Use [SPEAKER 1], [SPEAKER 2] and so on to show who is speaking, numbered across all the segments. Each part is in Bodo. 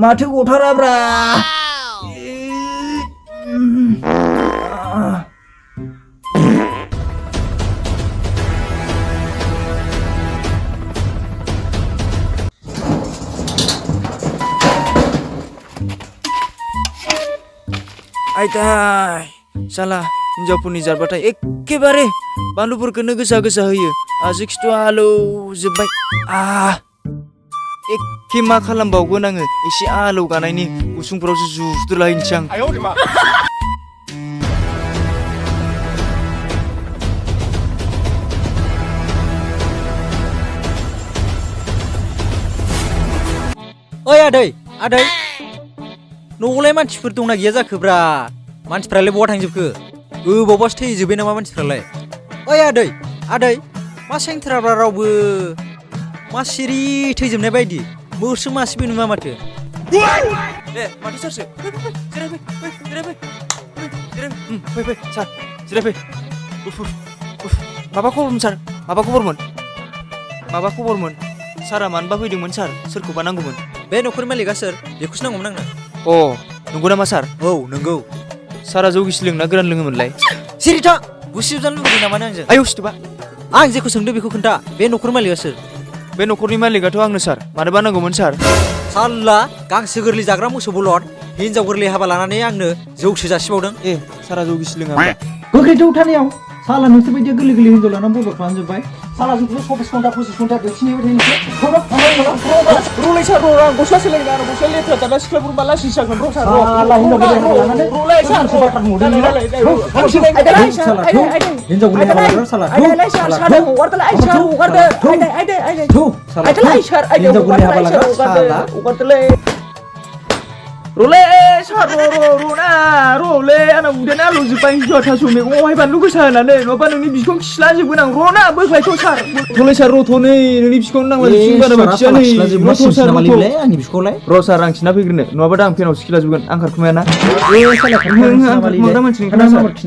[SPEAKER 1] माथो गथाराब्रा आइदाय साला हिन्जावफोरनि जारबाथाय एखेबारे बानलुफोरखौनो गोसा गोसा होयो आजि खिथु आलौ जोब्बाय एखे मा खालामबावगोन आङो एसे आलौ गानायनि उसुंफोरावसो जुद्रायनोसै आं
[SPEAKER 2] ओइ आदै न'आवलाय मानसिफोर दंना गैया जाखोब्रा मानसिफ्रालाय बहा थांजोबखो गोबावबासो थैजोब्बाय नामा मानसिफ्रालाय ओइ आदै मा सेंथ्राब्रा रावबो मा सिरि थैजोबनाय बायदि मोसौ मासेबो नुवा माथो
[SPEAKER 1] माथो सारसो जिरायफै सार जिरायफै माबा खबरमोन सारा मानोबा फैदोंमोन सार सोरखौबा नांगौमोन
[SPEAKER 2] बे न'खरनि मालिकआ सोर बेखौसो नांगौमोन आंनो
[SPEAKER 1] अ नंगौ नामा सार
[SPEAKER 2] औ नंगौ
[SPEAKER 1] सारा जौ गिसि लोंना गोरान लोङोमोनलाय
[SPEAKER 2] सिरि था गुसेब जानो लुबैदों नामा आंजों
[SPEAKER 1] आयौ सिथुबा
[SPEAKER 2] आं जेखौ सोंदों बेखौ खोन्था बे न'खरनि मालिकआ सोर
[SPEAKER 1] बे न'खरनि मालिकआथ' आंनो सार मानोबा नांगौमोन सार
[SPEAKER 2] साल्ला गांसो गोरलै जाग्रा मोसौ बलद हिनजाव गोरलै हाबा लानानै आंनो जौसो जासिबावदों
[SPEAKER 1] सारा जौ गिसि लोङा
[SPEAKER 3] गोख्रै जौ थानायाव साला नोंसोर बायदिया गोरलै गोरलै हिनजाव लानानै बरबाद खालामजोब्बाय साला जोंखौ 24 घन्टा 25 घन्टा दिन्थिनायबाय थायो
[SPEAKER 1] रुलाय सार आं गस्ला सोलायना आरो गस्ला लेथ्रा जाना सिख्लाफोर माला सिसागोन र' सार
[SPEAKER 3] साला हिनजाव गोरलै हाबा लानानै
[SPEAKER 1] रुलाय सार
[SPEAKER 3] हिनजाव गोरलै हाबा लाग्रा साला हिनजाव गोरलै हाबा लाग्रा साला
[SPEAKER 1] रोले सार रोले आंना उदैना आलौजोब्बाय हिनजावा थास' मैगङावहाय बानलु गोसा होनानै नङाबा नोंनि बिखौ खिला जोबगोन आं र'ना बोख्लायथ' सार रोले सार रथ' नै नोंनि बिखौनो नांला सिंबानो खिया नै रथ' सार
[SPEAKER 3] आंनि बिखौलाय
[SPEAKER 1] र' सार आं खिना फैग्रोनो नङाबा दा आं फेनाव सिखिला जोबगोन आं खारखुमायाना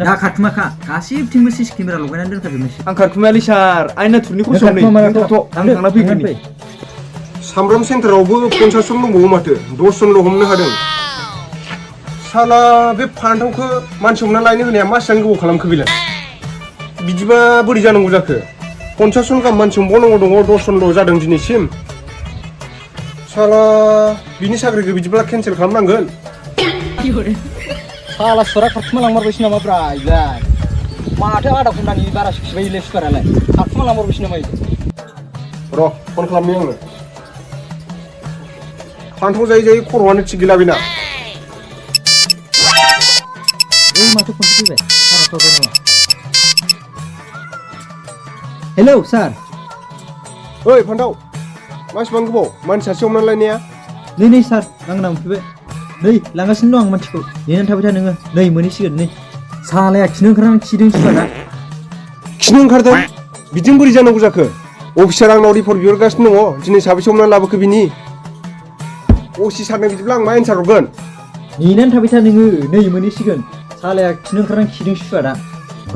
[SPEAKER 3] दा खारखुमाखा गासिबथिंबो सिसि केमेरा लगायनानै दोनखाजोबनोसै
[SPEAKER 1] आं खारखुमायालै सार आइना थुरनि खसम नै आं थांना फैग्रोनि
[SPEAKER 4] सामब्राम सेन्टारावबो 50 जन दंबावो माथो 10 जनल' हमनो हादों साला बे फान्थावखौ मानसि हमना लायनो होनाया मासिबां गोबाव खालामखो बेलाय बिदिबा बोरै जानांगौ जाखो 50 जन गाहाम मानसि हमबावनांगौ दङ 10 जनल' जादों दिनैसिम साला बिनि साख्रिखौ बिदिब्ला केन्सेल खालामनांगोन
[SPEAKER 3] साला सुरा खारखुमालांमारबायसो नामा ब्रा इलाय माथो आधा घन्टानि बारासो खिबाय इलाय सुकारालाय खारखुमालांमारबायसो नामा
[SPEAKER 4] र' फन खालामनि आंनो फान्थाव जायै जायै खर'आनो थिग गैला बेना
[SPEAKER 3] माथो फन फैबाय सारा नामा हेलौ सार
[SPEAKER 4] ओइ फान्थाव मासिबां गोबाव मानसि सासे हमनानै लायनाया
[SPEAKER 3] नै सार आंना मोनफैबाय नै लांगासिनो दं आं मानसिखौ नेनानै थाबाय था नोङो नै मोनहैसिगोन नै सालाया खिनो ओंखारनानै खिदों सुकारा
[SPEAKER 4] खिनो ओंखारदों बिदिनो बोरै जानांगौ जाखो अफिसार आंनाव रिपर्ट बिहरगासिनो दङ दिनै साबेसे हमनानै लाबोखो बिनि असि सारनो बिदिब्ला आं मा एन्सार हरगोन
[SPEAKER 3] नेनानै थाबाय था नोङो नै मोनहैसिगोन सालाया खिनो ओंखारनानै खिदों सुकारा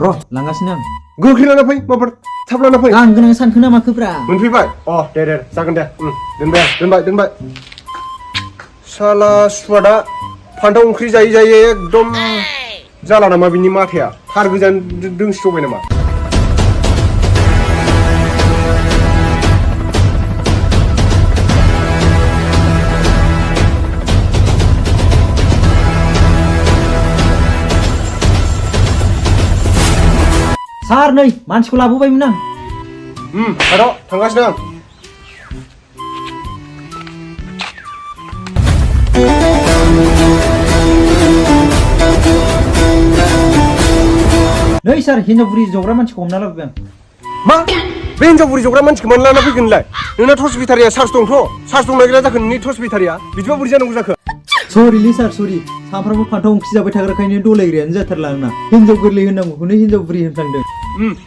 [SPEAKER 3] र' लांगासिनो आं
[SPEAKER 4] गोख्रै लाना फै माबार थाब लाना फै
[SPEAKER 3] आं गोनां सानखो ना माखोब्रा
[SPEAKER 4] मोनफैबाय दे जागोन दे दोनबाय साला सुवादा फान्थाव ओंख्रि जायै जायै एकदम जाला नामा बिनि माथाया थार गोजान दोंसिथबाय नामा
[SPEAKER 3] सार नै मानसिखौ लाबोबायमोन आं
[SPEAKER 4] र' थांगासिनो आं
[SPEAKER 3] नै सार हिनजाव बुरि जग्रा मानसिखौ हमना लाबोबाय आं
[SPEAKER 4] मा बे हिनजाव बुरि जग्रा मानसिखौ मानो लाना फैगोनलाय नोंना टर्च बेटारिया चार्ज दंथ' चार्ज दंना गैला जाखो नोंनि टर्च बेटारिया बिदिबा बोरै जानांगौ जाखो
[SPEAKER 3] सरिलै सार सरि सानफ्रामबो फान्थाव ओंख्रि जाबाय थाग्राखायनो दलायग्रायानो जाथारला आंना हिनजाव गोरलै होननांगौखौनो हिनजाव बुरि होनफ्लांदों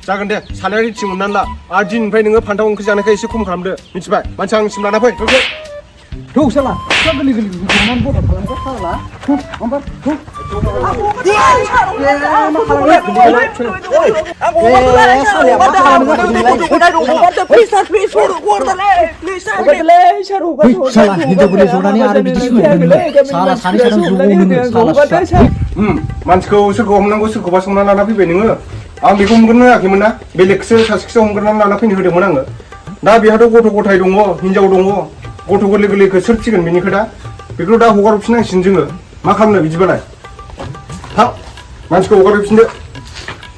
[SPEAKER 4] जागोन दे सानैया रिथिं मोननानै ला आरो दिननिफ्राय नोङो फान्थाव ओंख्रि जानायखाय एसे खम खालामदो मिथिबाय मानसि आंसिम लाना फै
[SPEAKER 3] थौ साला गोरलै गोरलै संनानै बरबाद खालामग्रा साला ओमफ्राय
[SPEAKER 1] हगारदोलै सार
[SPEAKER 3] Wih,
[SPEAKER 1] हगारदो
[SPEAKER 3] salah, हिनजावफोरनि जनानै आरो बिदि सोलायदों। Salah, सानै साथाम ज' होनो,
[SPEAKER 1] हगारदो
[SPEAKER 3] salah,
[SPEAKER 1] सार
[SPEAKER 4] मानसिखौ सोरखौ हमनांगौ सोरखौबा संना लाना फैबाय नोङो आं बेखौ हमग्रोनो होआखैमोन ना बेलेगसो सासेखौसो हमग्रोनानै लाना फैनो होदोंमोन आङो दा बेहाथ' गथ' गथाय दङ हिनजाव दङ गथ' गोरलै गोरलैखौ सोर फिसिगोन बेनि खोथा बेखौ दा हगारफिननांसिगोन जोङो मा खालामनो बिदिबालाय थां मानसिखौ हगारफिनदो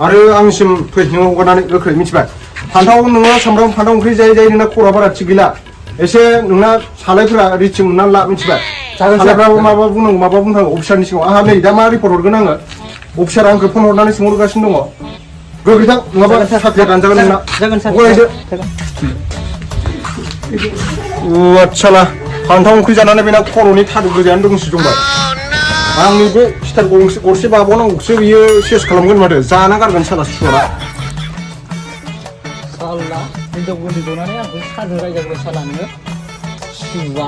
[SPEAKER 4] आरो आंनिसिम फै नोङो हगारनानै गोख्रै मिथिबाय फान्थाव नोङो सामब्राम फान्थाव ओंख्रि जायै जायै नोंना खर'आ बारा थिग गैला एसे नोंना सालायफोरा रिचिं मोननानै ला मिथिबाय सालायफ्राबो माबा बुंनांगौ माबा बुंनांगौ अफिसारनि सिगाङाव आंहा नै दा मा रिपर्ट हरगोन आङो अफिसारा आंखौ फन हरनानै सोंहरगासिनो दङ गोख्रैथां नङाबा साख्रिया दानजागोन नोंना
[SPEAKER 3] जागोन सार
[SPEAKER 4] गनायदो आदसाला फान्थाव ओंख्रि जानानै बेना खर'नि थादुब गोजायानो दंसो दंबाय आंनि बे स्टार गरसे बाबावनांगौसो बियो सेस खालामगोन माथो जाना गारगोन साला सुवारा
[SPEAKER 3] साला हिनजावफोरनि जनानै आंखौ सारनो रायजाबाय साला नोङो सुवा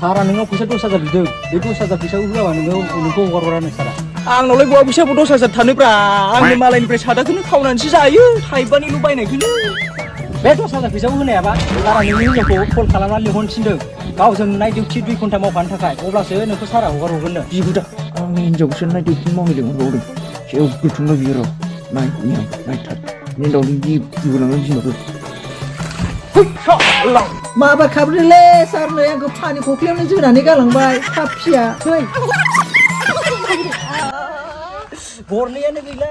[SPEAKER 3] सारा नोंनाव फैसा 10,000 बिदों बे 10,000 फैसाखौ होआबा नोंखौ हगारहरानो सारा
[SPEAKER 1] आंनावलाय बहा फैसाबो 10,000 थानोब्रा आंनि मालायनिफ्राय सादाखौनो खावनानैसो जायो थाइबानिल' बायनायखौनो
[SPEAKER 3] बे 10,000 फैसाखौ होनायाबा सारा नोंनि हिनजावखौ कल खालामनानै लिंहरनो थिनदों गावजों नाइट डिउटि 2 घन्टा मावफानो थाखाय अब्लासो नोंखौ सारा हगारहरगोननो
[SPEAKER 1] बिबुदा आंनि हिनजावखौसो नाइट डिउटि मावनो लिंहरबावदों जेव गोथुंनो बियो र' नायथार नि दावनि बिबुलांनो बिमाखौ
[SPEAKER 3] माबा खाब्रैलै सारनो आंखौ फानि फख्लियावनो जोनानै गालांबाय पापिया गरनैयानो गैला